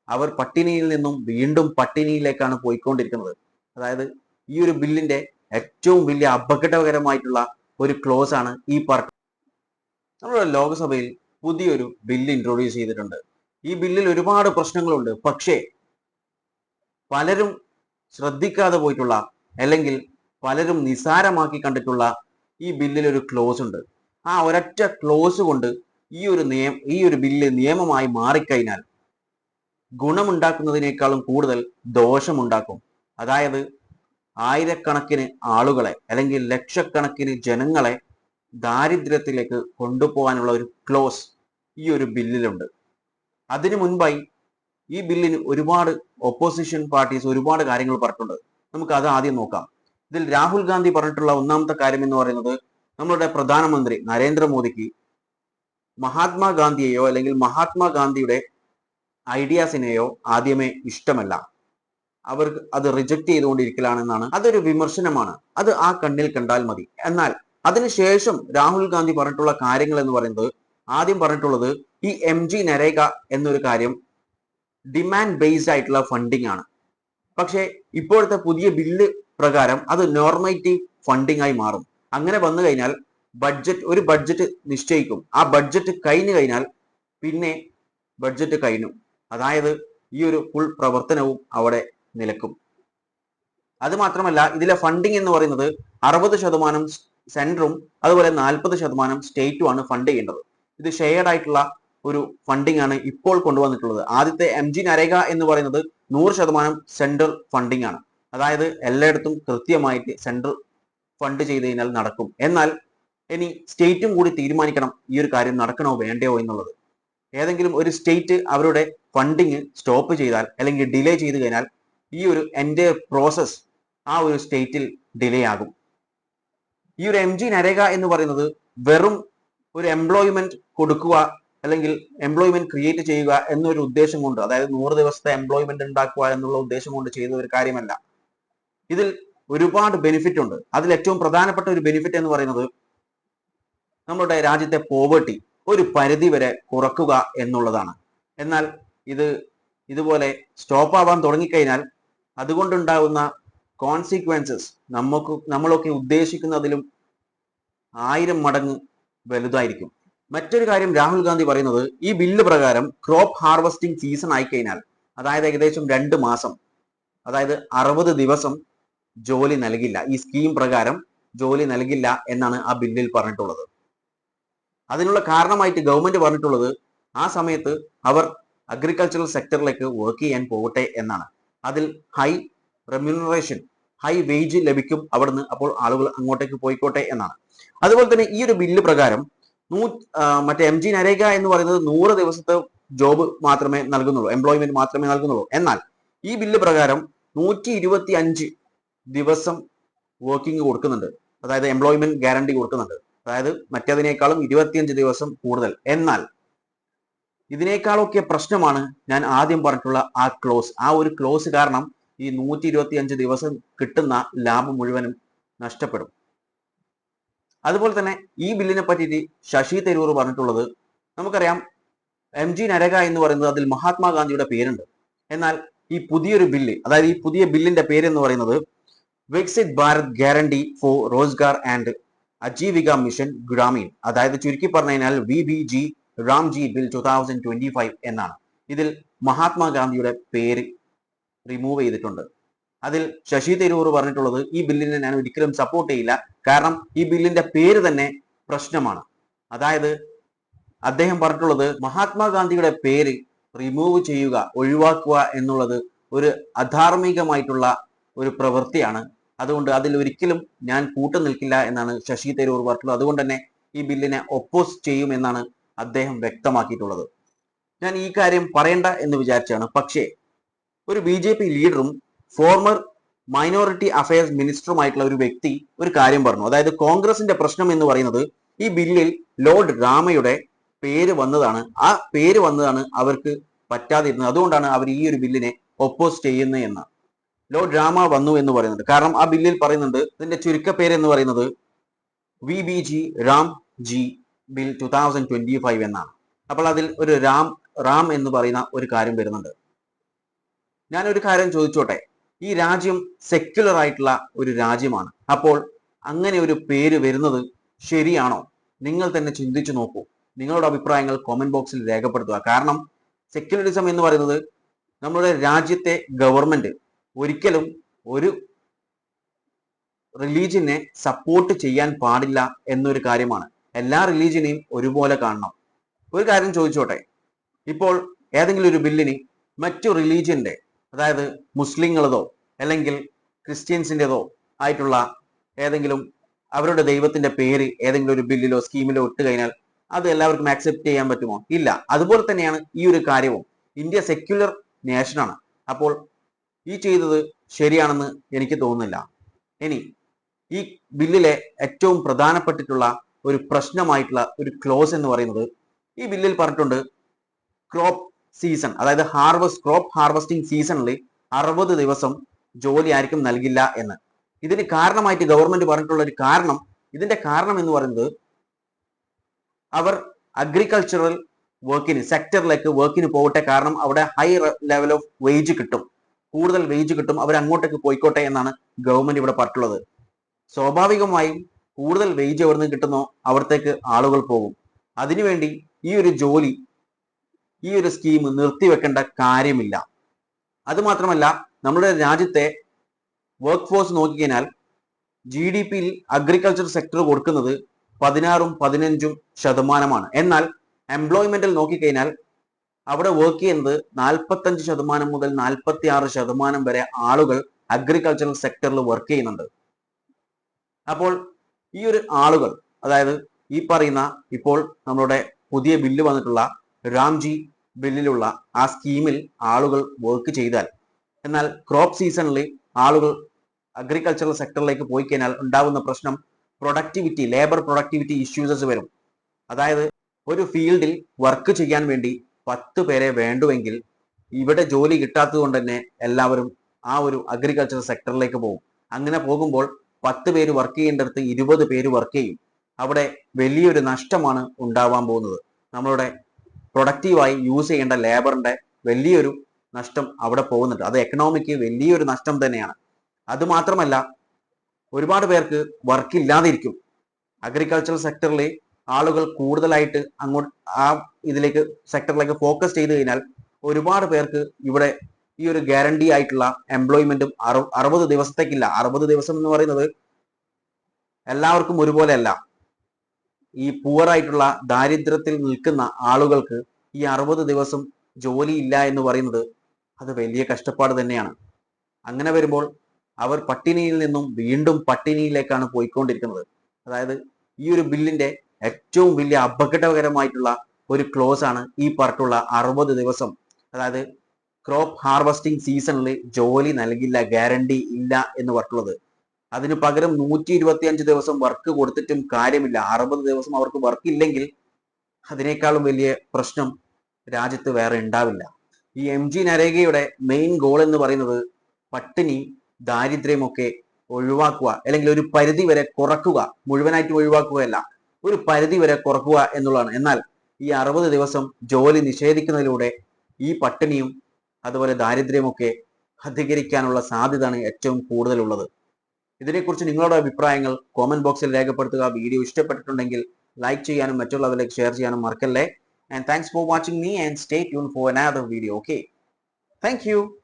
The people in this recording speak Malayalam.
അവർ പട്ടിണിയിൽ നിന്നും വീണ്ടും പട്ടിണിയിലേക്കാണ് പോയിക്കൊണ്ടിരിക്കുന്നത്. അതായത് ഈ ഒരു ബില്ലിന്റെ ഏറ്റവും വലിയ അപകടകരമായിട്ടുള്ള ഒരു ക്ലോസ് ആണ് ഈ നമ്മുടെ ലോക്സഭയിൽ പുതിയൊരു ബില്ല് ഇൻട്രൊഡ്യൂസ് ചെയ്തിട്ടുണ്ട്. ഈ ബില്ലിൽ ഒരുപാട് പ്രശ്നങ്ങളുണ്ട്. പക്ഷേ പലരും ശ്രദ്ധിക്കാതെ പോയിട്ടുള്ള, അല്ലെങ്കിൽ പലരും നിസാരമാക്കി കണ്ടിട്ടുള്ള ഈ ബില്ലിൽ ഒരു ക്ലോസ് ഉണ്ട്. ആ ഒരൊറ്റ ക്ലോസ് കൊണ്ട് ഈ ഒരു ബില്ല് നിയമമായി മാറിക്കഴിഞ്ഞാൽ ഗുണമുണ്ടാക്കുന്നതിനേക്കാളും കൂടുതൽ ദോഷമുണ്ടാക്കും. അതായത് ആയിരക്കണക്കിന് ആളുകളെ അല്ലെങ്കിൽ ലക്ഷക്കണക്കിന് ജനങ്ങളെ ദാരിദ്ര്യത്തിലേക്ക് കൊണ്ടുപോകാനുള്ള ഒരു ക്ലോസ് ഈ ഒരു ബില്ലിലുണ്ട്. അതിനു മുൻപായി ഈ ബില്ലിന് ഒരുപാട് ഒപ്പോസിഷൻ പാർട്ടീസ് ഒരുപാട് കാര്യങ്ങൾ പറഞ്ഞിട്ടുണ്ട്. നമുക്ക് അത് ആദ്യം നോക്കാം. ഇതിൽ രാഹുൽ ഗാന്ധി പറഞ്ഞിട്ടുള്ള ഒന്നാമത്തെ കാര്യം എന്ന് പറയുന്നത്, നമ്മളുടെ പ്രധാനമന്ത്രി നരേന്ദ്രമോദിക്ക് മഹാത്മാഗാന്ധിയെയോ അല്ലെങ്കിൽ മഹാത്മാഗാന്ധിയുടെ ഐഡിയാസിനെയോ ആദ്യമേ ഇഷ്ടമല്ല. അവർക്ക് അത് റിജക്ട് ചെയ്തുകൊണ്ടിരിക്കലാണെന്നാണ്. അതൊരു വിമർശനമാണ്. അത് ആ കണ്ണിൽ കണ്ടാൽ മതി. എന്നാൽ അതിനുശേഷം രാഹുൽ ഗാന്ധി പറഞ്ഞിട്ടുള്ള കാര്യങ്ങൾ എന്ന് പറയുന്നത്, ആദ്യം പറഞ്ഞിട്ടുള്ളത് ഈ MG നരേഗ എന്നൊരു കാര്യം ഡിമാൻഡ് ബേസ്ഡ് ആയിട്ടുള്ള ഫണ്ടിങ് ആണ്. പക്ഷേ ഇപ്പോഴത്തെ പുതിയ ബില്ല് പ്രകാരം അത് നോർമേറ്റീവ് ഫണ്ടിങ് ആയി മാറും. അങ്ങനെ വന്നു കഴിഞ്ഞാൽ ഒരു ബഡ്ജറ്റ് നിശ്ചയിക്കും. ആ ബഡ്ജറ്റ് കഴിഞ്ഞു കഴിഞ്ഞാൽ പിന്നെ ബഡ്ജറ്റ് കഴിഞ്ഞു. അതായത് ഈ ഒരു ഫുൾ പ്രവർത്തനവും അവിടെ നിലക്കും. അത് മാത്രമല്ല, ഇതിലെ ഫണ്ടിങ് എന്ന് പറയുന്നത് 60% സെൻട്രും അതുപോലെ 40% സ്റ്റേറ്റുമാണ് ഫണ്ട് ചെയ്യേണ്ടത്. ഇത് ഷെയർഡ് ആയിട്ടുള്ള ഒരു ഫണ്ടിങ് ആണ് ഇപ്പോൾ കൊണ്ടുവന്നിട്ടുള്ളത്. ആദ്യത്തെ MG നരേഗ എന്ന് പറയുന്നത് 100% സെൻട്രൽ ഫണ്ടിങ് ആണ്. അതായത് എല്ലായിടത്തും കൃത്യമായിട്ട് സെൻട്രൽ ഫണ്ട് ചെയ്ത് കഴിഞ്ഞാൽ നടക്കും. എന്നാൽ ഇനി സ്റ്റേറ്റും കൂടി തീരുമാനിക്കണം ഈ ഒരു കാര്യം നടക്കണോ വേണ്ടയോ എന്നുള്ളത്. ഏതെങ്കിലും ഒരു സ്റ്റേറ്റ് അവരുടെ ഫണ്ടിങ് സ്റ്റോപ്പ് ചെയ്താൽ അല്ലെങ്കിൽ ഡിലേ ചെയ്ത് കഴിഞ്ഞാൽ ഈ ഒരു എൻറ്റയർ പ്രോസസ് ആ ഒരു സ്റ്റേറ്റിൽ ഡിലേ ആകും. ഈ ഒരു MG നരേഗ എന്ന് പറയുന്നത് വെറും ഒരു എംപ്ലോയ്മെന്റ് കൊടുക്കുക അല്ലെങ്കിൽ എംപ്ലോയ്മെന്റ് ക്രിയേറ്റ് ചെയ്യുക എന്നൊരു ഉദ്ദേശം കൊണ്ട്, അതായത് 100 ദിവസത്തെ എംപ്ലോയ്മെന്റ് ഉണ്ടാക്കുക എന്നുള്ള ഉദ്ദേശം കൊണ്ട് ചെയ്ത ഒരു കാര്യമല്ല. ഇതിൽ ഒരുപാട് ബെനിഫിറ്റ് ഉണ്ട്. അതിൽ ഏറ്റവും പ്രധാനപ്പെട്ട ഒരു ബെനിഫിറ്റ് എന്ന് പറയുന്നത് നമ്മുടെ രാജ്യത്തെ പോവേർട്ടി ഒരു പരിധി വരെ കുറക്കുക എന്നുള്ളതാണ്. എന്നാൽ ഇതുപോലെ സ്റ്റോപ്പ് ആവാൻ തുടങ്ങിക്കഴിഞ്ഞാൽ അതുകൊണ്ടുണ്ടാകുന്ന കോൺസിക്വൻസസ് നമ്മളൊക്കെ ഉദ്ദേശിക്കുന്നതിലും 1000 മടങ്ങ് വലുതായിരിക്കും. മറ്റൊരു കാര്യം രാഹുൽ ഗാന്ധി പറയുന്നത്, ഈ ബില്ല് പ്രകാരം ക്രോപ്പ് ഹാർവെസ്റ്റിംഗ് സീസൺ ആയിക്കഴിഞ്ഞാൽ, അതായത് ഏകദേശം 2 മാസം, അതായത് 60 ദിവസം ജോലി നൽകില്ല, ഈ സ്കീം പ്രകാരം ജോലി നൽകില്ല എന്നാണ് ആ ബില്ലിൽ പറഞ്ഞിട്ടുള്ളത്. അതിനുള്ള കാരണമായിട്ട് ഗവൺമെന്റ് പറഞ്ഞിട്ടുള്ളത്, ആ സമയത്ത് അവർ അഗ്രികൾച്ചറൽ സെക്ടറിലേക്ക് വർക്ക് ചെയ്യാൻ പോകട്ടെ എന്നാണ്. അതിൽ ഹൈ റെമ്യൂണറേഷൻ, ഹൈ വേജ് ലഭിക്കും അവിടുന്ന്, അപ്പോൾ ആളുകൾ അങ്ങോട്ടേക്ക് പോയിക്കോട്ടെ എന്നാണ്. അതുപോലെ തന്നെ ഈ ഒരു ബില്ല് പ്രകാരം മറ്റേ MG നരേഗ എന്ന് പറയുന്നത് 100 ദിവസത്തെ ജോബ് മാത്രമേ നൽകുന്നുള്ളൂ, എംപ്ലോയ്മെന്റ് മാത്രമേ നൽകുന്നുള്ളൂ. എന്നാൽ ഈ ബില്ല് പ്രകാരം 125 ദിവസം വർക്കിംഗ് കൊടുക്കുന്നുണ്ട്, അതായത് എംപ്ലോയ്മെന്റ് ഗ്യാരണ്ടി കൊടുക്കുന്നുണ്ട്. അതായത് മറ്റേതിനേക്കാളും 25 ദിവസം കൂടുതൽ. എന്നാൽ ഇതിനേക്കാളൊക്കെ പ്രശ്നമാണ് ഞാൻ ആദ്യം പറഞ്ഞിട്ടുള്ള ആ ഒരു ക്ലോസ് കാരണം ഈ 125 ദിവസം കിട്ടുന്ന ലാഭം മുഴുവനും നഷ്ടപ്പെടും. അതുപോലെ തന്നെ ഈ ബില്ലിനെ പറ്റിയിട്ട് ശശി തരൂർ പറഞ്ഞിട്ടുള്ളത്, നമുക്കറിയാം MG നരേഗ എന്ന് പറയുന്നത് അതിൽ മഹാത്മാഗാന്ധിയുടെ പേരുണ്ട്. എന്നാൽ ഈ പുതിയൊരു ബില്ല്, അതായത് ഈ പുതിയ ബില്ലിന്റെ പേര് എന്ന് പറയുന്നത് Viksit Bharat guarantee for Rozgar and Ajeevika mission Gramin, അതായത് ചുരുക്കി പറഞ്ഞു കഴിഞ്ഞാൽ VBG രാംജി ബിൽ 2025 എന്നാണ്. ഇതിൽ മഹാത്മാഗാന്ധിയുടെ പേര് റിമൂവ് ചെയ്തിട്ടുണ്ട്. അതിൽ ശശി തരൂർ പറഞ്ഞിട്ടുള്ളത്, ഈ ബില്ലിനെ ഞാൻ ഒരിക്കലും സപ്പോർട്ട് ചെയ്യില്ല, കാരണം ഈ ബില്ലിന്റെ പേര് തന്നെ പ്രശ്നമാണ്. അതായത് അദ്ദേഹം പറഞ്ഞിട്ടുള്ളത്, മഹാത്മാഗാന്ധിയുടെ പേര് റിമൂവ് ചെയ്യുക, ഒഴിവാക്കുക എന്നുള്ളത് ഒരു അധാർമികമായിട്ടുള്ള ഒരു പ്രവൃത്തിയാണ്. അതുകൊണ്ട് അതിൽ ഒരിക്കലും ഞാൻ കൂട്ടുനിൽക്കില്ല എന്നാണ് ശശി തരൂർ പറഞ്ഞിട്ടുള്ളത്. അതുകൊണ്ട് തന്നെ ഈ ബില്ലിനെ ഒപ്പോസ് ചെയ്യുമെന്നാണ് അദ്ദേഹം വ്യക്തമാക്കിയിട്ടുള്ളത്. ഞാൻ ഈ കാര്യം പറയണ്ട എന്ന് വിചാരിച്ചാണ്. പക്ഷേ ഒരു BJP ലീഡറും ഫോർമർ മൈനോറിറ്റി അഫയേഴ്സ് മിനിസ്റ്ററുമായിട്ടുള്ള ഒരു വ്യക്തി ഒരു കാര്യം പറഞ്ഞു. അതായത് കോൺഗ്രസിന്റെ പ്രശ്നം എന്ന് പറയുന്നത്, ഈ ബില്ലിൽ ലോർഡ് രാമയുടെ പേര് വന്നതാണ് അവർക്ക് പറ്റാതിരുന്നത്. അതുകൊണ്ടാണ് അവർ ഈ ഒരു ബില്ലിനെ ഒപ്പോസ് ചെയ്യുന്നത് എന്ന്. ലോർഡ് രാമ വന്നു എന്ന് പറയുന്നുണ്ട്. കാരണം ആ ബില്ലിൽ പറയുന്നുണ്ട്, ഇതിന്റെ ചുരുക്കപ്പേര് എന്ന് പറയുന്നത് VBG രാംജി ബിൽ 2025 എന്നാണ്. അപ്പോൾ അതിൽ ഒരു രാം എന്ന് പറയുന്ന ഒരു കാര്യം വരുന്നുണ്ട്. ഞാനൊരു കാര്യം ചോദിച്ചോട്ടെ, ഈ രാജ്യം സെക്യുലർ ആയിട്ടുള്ള ഒരു രാജ്യമാണ്. അപ്പോൾ അങ്ങനെ ഒരു പേര് വരുന്നത് ശരിയാണോ? നിങ്ങൾ തന്നെ ചിന്തിച്ചു നോക്കൂ. നിങ്ങളുടെ അഭിപ്രായങ്ങൾ കോമന്റ് ബോക്സിൽ രേഖപ്പെടുത്തുക. കാരണം സെക്യുലറിസം എന്ന് പറയുന്നത് നമ്മുടെ രാജ്യത്തെ ഗവൺമെന്റ് ഒരിക്കലും ഒരു റിലീജിയനെ സപ്പോർട്ട് ചെയ്യാൻ പാടില്ല എന്നൊരു കാര്യമാണ്. എല്ലാ റിലീജിയനെയും ഒരുപോലെ കാണണം. ഒരു കാര്യം ചോദിച്ചോട്ടെ, ഇപ്പോൾ ഏതെങ്കിലും ഒരു ബില്ലിന് മറ്റു റിലീജിയന്റെ, അതായത് മുസ്ലിങ്ങളതോ അല്ലെങ്കിൽ ക്രിസ്ത്യൻസിൻ്റെതോ ആയിട്ടുള്ള ഏതെങ്കിലും അവരുടെ ദൈവത്തിന്റെ പേര് ഏതെങ്കിലും ഒരു ബില്ലിലോ സ്കീമിലോ ഇട്ട് കഴിഞ്ഞാൽ അത് എല്ലാവർക്കും ആക്സെപ്റ്റ് ചെയ്യാൻ പറ്റുമോ? ഇല്ല. അതുപോലെ തന്നെയാണ് ഈ ഒരു കാര്യവും. ഇന്ത്യ സെക്യുലർ നേഷനാണ്. അപ്പോൾ ഈ ചെയ്തത് ശരിയാണെന്ന് എനിക്ക് തോന്നുന്നില്ല. ഇനി ഈ ബില്ലിലെ ഏറ്റവും പ്രധാനപ്പെട്ടിട്ടുള്ള ഒരു പ്രശ്നമായിട്ടുള്ള ഒരു ക്ലോസ് എന്ന് പറയുന്നത്, ഈ ബില്ലിൽ പറഞ്ഞിട്ടുണ്ട് ക്രോപ്പ് സീസൺ, അതായത് ക്രോപ്പ് ഹാർവസ്റ്റിംഗ് സീസണിൽ 60 ദിവസം ജോലി ആർക്കും നൽകില്ല എന്ന്. ഇതിന് കാരണമായിട്ട് ഗവൺമെന്റ് പറഞ്ഞിട്ടുള്ള ഒരു കാരണം, ഇതിന്റെ കാരണം എന്ന് പറയുന്നത് അവർ അഗ്രികൾച്ചറൽ സെക്ടറിലേക്ക് വർക്കിന് പോകട്ടെ, കാരണം അവിടെ ഹൈ ലെവൽ ഓഫ് വേജ് കിട്ടും, കൂടുതൽ വേജ് കിട്ടും, അവർ അങ്ങോട്ടേക്ക് പോയിക്കോട്ടെ എന്നാണ് ഗവൺമെന്റ് ഇവിടെ പറഞ്ഞിട്ടുള്ളത്. സ്വാഭാവികമായും കൂടുതൽ വേജ് എവിടെ നിന്ന് കിട്ടുന്നോ അവിടത്തേക്ക് ആളുകൾ പോകും. അതിനുവേണ്ടി ഈ ഒരു ജോലി, ഈ ഒരു സ്കീം നിർത്തിവെക്കേണ്ട കാര്യമില്ല. അതുമാത്രമല്ല, നമ്മുടെ രാജ്യത്തെ വർക്ക് ഫോഴ്സ് നോക്കിക്കഴിഞ്ഞാൽ GDP-യിൽ അഗ്രികൾച്ചർ സെക്ടർ കൊടുക്കുന്നത് 16-15%. എന്നാൽ എംപ്ലോയ്മെന്റിൽ നോക്കിക്കഴിഞ്ഞാൽ അവിടെ വർക്ക് ചെയ്യുന്നത് 45% മുതൽ 46% വരെ ആളുകൾ അഗ്രികൾച്ചറൽ സെക്ടറിൽ വർക്ക് ചെയ്യുന്നുണ്ട്. അപ്പോൾ ഈ ഒരു ആളുകൾ, അതായത് ഈ പറയുന്ന ഇപ്പോൾ നമ്മുടെ പുതിയ ബില്ല് വന്നിട്ടുള്ള രാംജി ബില്ലിലുള്ള ആ സ്കീമിൽ ആളുകൾ വർക്ക് ചെയ്താൽ, എന്നാൽ ക്രോപ്പ് സീസണിൽ ആളുകൾ അഗ്രികൾച്ചറൽ സെക്ടറിലേക്ക് പോയി കഴിഞ്ഞാൽ ഉണ്ടാകുന്ന പ്രശ്നം ലേബർ പ്രൊഡക്ടിവിറ്റി ഇഷ്യൂസസ് വരും. അതായത് ഒരു ഫീൽഡിൽ വർക്ക് ചെയ്യാൻ വേണ്ടി 10 പേരെ വേണ്ടുവെങ്കിൽ ഇവിടെ ജോലി കിട്ടാത്തത് കൊണ്ട് തന്നെ എല്ലാവരും ആ ഒരു അഗ്രികൾച്ചറൽ സെക്ടറിലേക്ക് പോകും. അങ്ങനെ പോകുമ്പോൾ 10 പേര് വർക്ക് ചെയ്യേണ്ടടുത്ത് 20 പേര് വർക്ക് ചെയ്യും. അവിടെ വലിയൊരു നഷ്ടമാണ് ഉണ്ടാവാൻ പോകുന്നത്. നമ്മളുടെ പ്രൊഡക്റ്റീവായി യൂസ് ചെയ്യേണ്ട ലേബറിന്റെ വലിയൊരു നഷ്ടം അവിടെ പോകുന്നുണ്ട്. അത് എക്കണോമിക്ക് വലിയൊരു നഷ്ടം തന്നെയാണ്. അത് മാത്രമല്ല, ഒരുപാട് പേർക്ക് വർക്ക് ഇല്ലാതിരിക്കും. അഗ്രികൾച്ചറൽ സെക്ടറിൽ ആളുകൾ കൂടുതലായിട്ട് അങ്ങോട്ട് സെക്ടറിലേക്ക് ഫോക്കസ് ചെയ്ത് കഴിഞ്ഞാൽ ഒരുപാട് പേർക്ക് ഇവിടെ ഈ ഒരു ഗ്യാരണ്ടി ആയിട്ടുള്ള എംപ്ലോയ്മെന്റും 60 ദിവസത്തേക്കില്ല. 60 ദിവസം എന്ന് പറയുന്നത് എല്ലാവർക്കും ഒരുപോലെ അല്ല. ഈ പുവർ ആയിട്ടുള്ള ദാരിദ്ര്യത്തിൽ നിൽക്കുന്ന ആളുകൾക്ക് ഈ 60 ദിവസം ജോലി ഇല്ല എന്ന് പറയുന്നത് അത് വലിയ കഷ്ടപ്പാട് തന്നെയാണ്. അങ്ങനെ വരുമ്പോൾ അവർ പട്ടിണിയിൽ നിന്നും വീണ്ടും പട്ടിണിയിലേക്കാണ് പോയിക്കൊണ്ടിരിക്കുന്നത്. അതായത് ഈ ഒരു ബില്ലിന്റെ ഏറ്റവും വലിയ അപകടകരമായിട്ടുള്ള ഒരു ക്ലോസ് ആണ് ഈ പറഞ്ഞിട്ടുള്ള 60 ദിവസം. അതായത് ക്രോപ്പ് ഹാർവസ്റ്റിംഗ് സീസണിൽ ജോലി നൽകില്ല, ഗ്യാരണ്ടി ഇല്ല എന്ന് പറഞ്ഞിട്ടുള്ളത്. അതിന് പകരം 125 ദിവസം വർക്ക് കൊടുത്തിട്ടും കാര്യമില്ല. 60 ദിവസം അവർക്ക് വർക്ക് ഇല്ലെങ്കിൽ അതിനേക്കാളും വലിയ പ്രശ്നം രാജ്യത്ത് വേറെ ഉണ്ടാവില്ല. ഈ MG നരേഗയുടെ മെയിൻ ഗോൾ എന്ന് പറയുന്നത് പട്ടിണി, ദാരിദ്ര്യമൊക്കെ ഒഴിവാക്കുക, അല്ലെങ്കിൽ ഒരു പരിധി വരെ കുറക്കുക. മുഴുവനായിട്ട് ഒഴിവാക്കുകയല്ല, ഒരു പരിധി വരെ കുറക്കുക എന്നുള്ളതാണ്. എന്നാൽ ഈ 60 ദിവസം ജോലി നിഷേധിക്കുന്നതിലൂടെ ഈ പട്ടിണിയും അതുപോലെ ദാരിദ്ര്യമൊക്കെ അധികരിക്കാനുള്ള സാധ്യതയാണ് ഏറ്റവും കൂടുതലുള്ളത്. ഇതിനെക്കുറിച്ച് നിങ്ങളുടെ അഭിപ്രായങ്ങൾ കോമന്റ് ബോക്സിൽ രേഖപ്പെടുത്തുക. വീഡിയോ ഇഷ്ടപ്പെട്ടിട്ടുണ്ടെങ്കിൽ ലൈക്ക് ചെയ്യാനും മറ്റുള്ളവരിലേക്ക് ഷെയർ ചെയ്യാനും മറക്കല്ലേ. And thanks for watching me and stay tuned for another video. Okay, thank you.